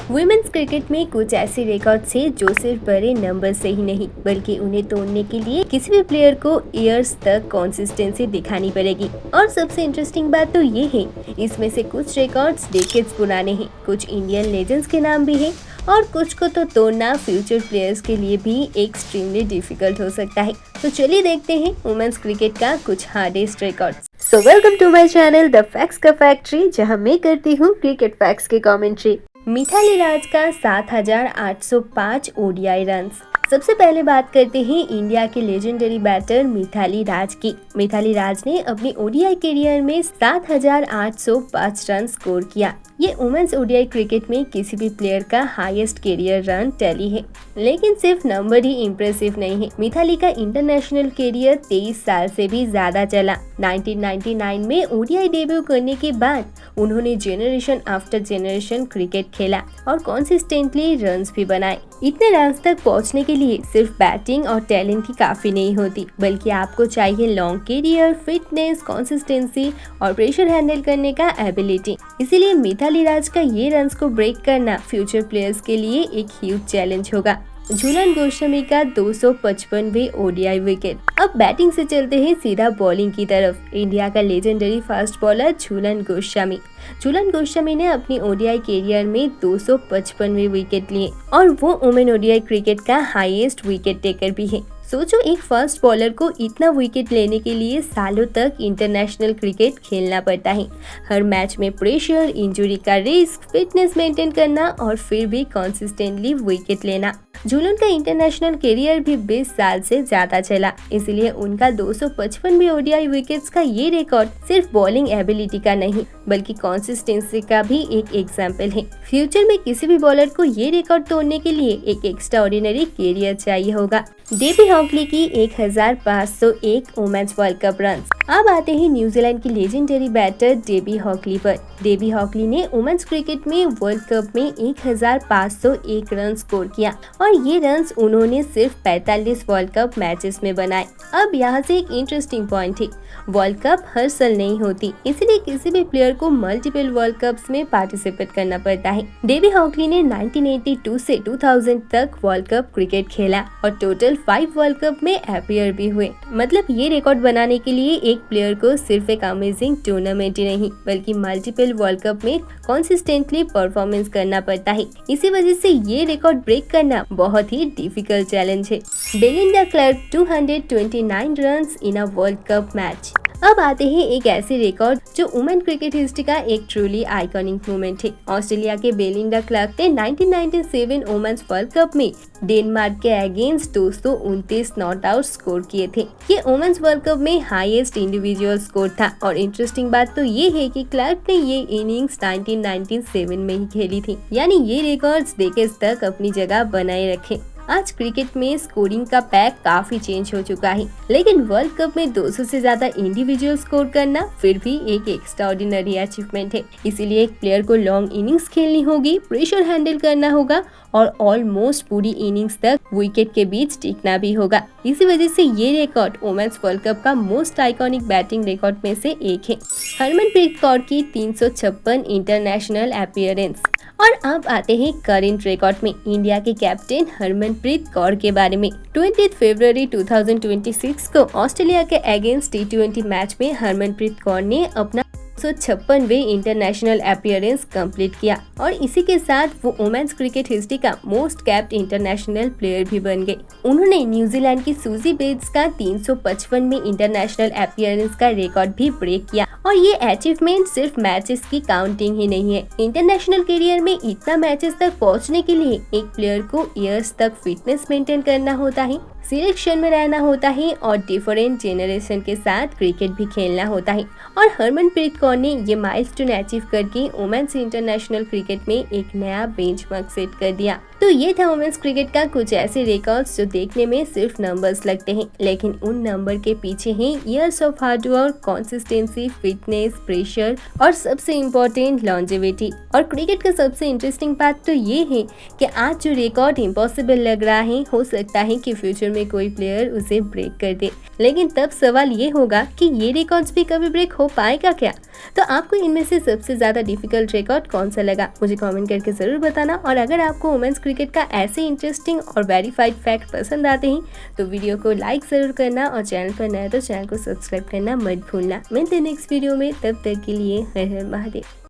Women's cricket में कुछ ऐसे रिकॉर्ड्स हैं जो सिर्फ बड़े नंबर से ही नहीं बल्कि उन्हें तोड़ने के लिए किसी भी प्लेयर को ईयर्स तक कंसिस्टेंसी दिखानी पड़ेगी। और सबसे इंटरेस्टिंग बात तो ये है, इसमें से कुछ रिकॉर्ड्स डेकेड्स पुराने हैं, कुछ इंडियन लेजेंड्स के नाम भी हैं और कुछ को तो तोड़ना फ्यूचर प्लेयर्स के लिए भी एक्सट्रीमली डिफिकल्ट हो सकता है। तो चलिए देखते हैं वुमेन्स क्रिकेट का कुछ hardest records. So welcome to my channel the facts का फैक्ट्री, जहां मैं करती हूँ क्रिकेट फैक्ट्स की कमेंट्री। मिथाली राज का 7,805 ओडीआई रन्स। सबसे पहले बात करते हैं इंडिया के लेजेंडरी बैटर मिथाली राज की। मिथाली राज ने अपनी ओडीआई करियर में 7,805 रन स्कोर किया। ये वुमेन्स ओडीआई क्रिकेट में किसी भी प्लेयर का हाईएस्ट करियर रन टैली है। लेकिन सिर्फ नंबर ही इम्प्रेसिव नहीं है, मिथाली का इंटरनेशनल करियर 23 साल से भी ज्यादा चला। 1999 में ओडीआई डेब्यू करने के बाद उन्होंने जेनरेशन आफ्टर जेनरेशन क्रिकेट खेला और कंसिस्टेंटली रन्स भी बनाए। इतने रन्स तक पहुंचने के लिए सिर्फ बैटिंग और टैलेंट ही काफी नहीं होती, बल्कि आपको चाहिए लॉन्ग करियर, फिटनेस, कंसिस्टेंसी और प्रेशर हैंडल करने का एबिलिटी। इसीलिए मिथाली राज का ये रन्स को ब्रेक करना फ्यूचर प्लेयर्स के लिए एक ह्यूज चैलेंज होगा। झूलन गोस्वामी का 255वें ओडीआई विकेट। अब बैटिंग से चलते हैं सीधा बॉलिंग की तरफ। इंडिया का legendary fast bowler Jhulan Goswami. Jhulan Goswami ने अपनी ओडीआई करियर में 255वें विकेट लिए और वो वुमेन ओडीआई क्रिकेट का हाईएस्ट विकेट टेकर भी है। सोचो, एक फास्ट बॉलर को इतना विकेट लेने के लिए सालों तक इंटरनेशनल क्रिकेट खेलना पड़ता है। हर मैच में प्रेशर, इंजरी का रिस्क, फिटनेस मेंटेन करना और फिर भी कंसिस्टेंटली विकेट लेना। झूलन का इंटरनेशनल करियर भी 20 साल से ज्यादा चला, इसलिए उनका 255वें ओडीआई विकेट्स का ये रिकॉर्ड सिर्फ बॉलिंग एबिलिटी का नहीं बल्कि कंसिस्टेंसी का भी एक एग्जाम्पल है। फ्यूचर में किसी भी बॉलर को ये रिकॉर्ड तोड़ने के लिए एक एक्स्ट्राऑर्डिनरी करियर चाहिए होगा। डेबी हॉकली की 1,501 वुमेन्स वर्ल्ड कप रन। अब आते हैं न्यूजीलैंड की लेजेंडरी बैटर डेबी हॉकली पर। डेबी हॉकली ने वुमेन्स क्रिकेट में वर्ल्ड कप में 1,501 रन स्कोर किया और ये रन्स उन्होंने सिर्फ 45 वर्ल्ड कप मैचेस में बनाए। अब यहाँ से एक इंटरेस्टिंग पॉइंट है, वर्ल्ड कप हर साल नहीं होती, इसलिए किसी भी प्लेयर को मल्टीपल वर्ल्ड कप्स में पार्टिसिपेट करना पड़ता है। डेबी हॉकली ने 1982 से 2000 तक वर्ल्ड कप क्रिकेट खेला और टोटल 5 वर्ल्ड कप में अपीयर भी हुए। मतलब ये रिकॉर्ड बनाने के लिए एक प्लेयर को सिर्फ एक अमेजिंग टूर्नामेंट ही नहीं बल्कि मल्टीपल वर्ल्ड कप में कंसिस्टेंटली परफॉर्मेंस करना पड़ता है। इसी वजह से ये रिकॉर्ड ब्रेक करना बहुत ही डिफिकल्ट चैलेंज है। Belinda Clark 229 runs in a world cup match. अब आते हैं एक ऐसे रिकॉर्ड जो वुमेन क्रिकेट हिस्ट्री का एक ट्रूली आइकॉनिक मोमेंट है। ऑस्ट्रेलिया के बेलिंडा क्लार्क ने 1997 वुमेन्स वर्ल्ड कप में डेनमार्क के अगेंस्ट 229 नॉट आउट स्कोर किए थे। ये वुमेन्स वर्ल्ड कप में हाईएस्ट इंडिविजुअल स्कोर था और इंटरेस्टिंग बात तो ये है कि क्लार्क ने ये इनिंग्स 1997 में ही खेली थी, यानी ये रिकॉर्ड्स डेकेड्स तक अपनी जगह बनाए रखे। आज क्रिकेट में स्कोरिंग का पैक काफी चेंज हो चुका है, लेकिन वर्ल्ड कप में 200 से ज्यादा इंडिविजुअल स्कोर करना फिर भी एक एक्स्ट्राऑर्डिनरी अचीवमेंट है। इसीलिए एक प्लेयर को लॉन्ग इनिंग्स खेलनी होगी, प्रेशर हैंडल करना होगा और ऑलमोस्ट पूरी इनिंग्स तक विकेट के बीच टिकना भी होगा। इसी वजह से ये रिकॉर्ड वुमेन्स वर्ल्ड कप का मोस्ट आइकॉनिक बैटिंग रिकॉर्ड में से एक है। हरमनप्रीत कौर की 356 इंटरनेशनल अपीयरेंस। और अब आते हैं करंट रिकॉर्ड में इंडिया के कैप्टन हरमनप्रीत कौर के बारे में। 20 फरवरी 2026 को ऑस्ट्रेलिया के अगेंस्ट T20 मैच में हरमनप्रीत कौर ने अपना 156वें इंटरनेशनल अपीयरेंस कंप्लीट किया और इसी के साथ वो वुमेन्स क्रिकेट हिस्ट्री का मोस्ट कैप्ड इंटरनेशनल प्लेयर भी बन गए। उन्होंने न्यूजीलैंड की सूजी बेट्स का 355वें इंटरनेशनल अपीयरेंस का रिकॉर्ड भी ब्रेक किया और ये अचीवमेंट सिर्फ मैचेस की काउंटिंग ही नहीं है। इंटरनेशनल करियर में इतना मैचेस तक पहुंचने के लिए एक प्लेयर को ईयर्स तक फिटनेस मेंटेन करना होता है, सिलेक्शन में रहना होता है और डिफरेंट जेनरेशन के साथ क्रिकेट भी खेलना होता है। और हरमनप्रीत कौर ने ये माइलस्टोन अचीव करके वुमेन्स इंटरनेशनल क्रिकेट में एक नया बेंचमार्क सेट कर दिया। तो ये था वुमेन्स क्रिकेट का कुछ ऐसे रिकॉर्ड्स जो देखने में सिर्फ नंबर्स लगते हैं, लेकिन उन नंबर के पीछे हैं years of hard work, consistency, fitness, pressure और सबसे इम्पोर्टेंट लॉन्जेविटी। और क्रिकेट का सबसे इंटरेस्टिंग बात तो ये है कि आज जो रिकॉर्ड इम्पॉसिबल लग रहा है, हो सकता है कि फ्यूचर में कोई प्लेयर उसे ब्रेक कर दे। लेकिन तब सवाल ये होगा कि ये रिकॉर्ड्स भी कभी ब्रेक हो पाएगा क्या? तो आपको इनमें से सबसे ज़्यादा डिफिकल्ट रिकॉर्ड कौन सा लगा, मुझे कमेंट करके ज़रूर बताना। और अगर आपको वुमेन्स क्रिकेट का ऐसे इंटरेस्टिंग और वेरीफाइड फैक्ट पसंद आते हैं तो वीडियो को लाइक ज़रूर करना, और चैनल पर नया तो चैनल को सब्सक्राइब करना मत भूलना। मिलते हैं नेक्स्ट वीडियो में, तब तक के लिए हर हर महादेव।